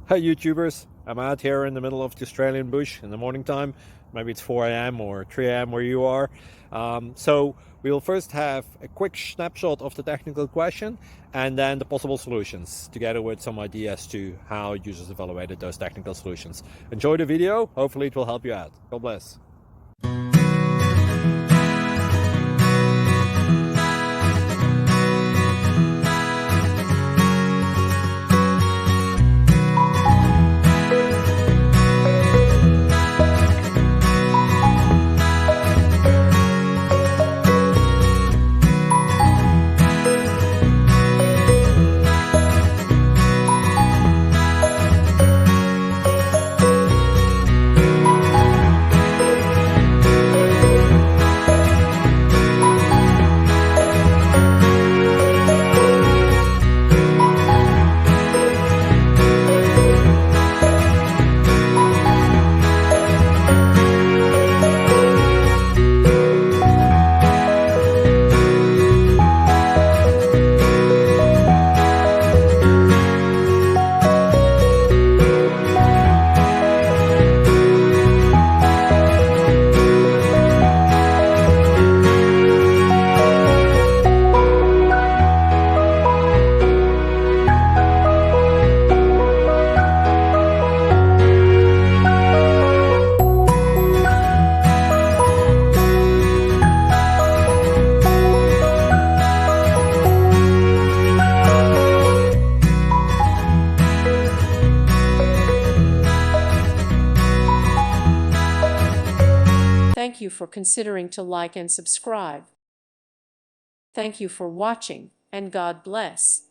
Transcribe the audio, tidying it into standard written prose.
Hi YouTubers, I'm out here in the middle of the Australian bush in the morning time. Maybe it's 4 a.m. or 3 a.m. where you are. So we'll first have a quick snapshot of the technical question and then the possible solutions, together with some ideas to how users evaluated those technical solutions. Enjoy the video, hopefully it will help you out. God bless. Thank you for considering to like and subscribe. Thank you for watching, and God bless.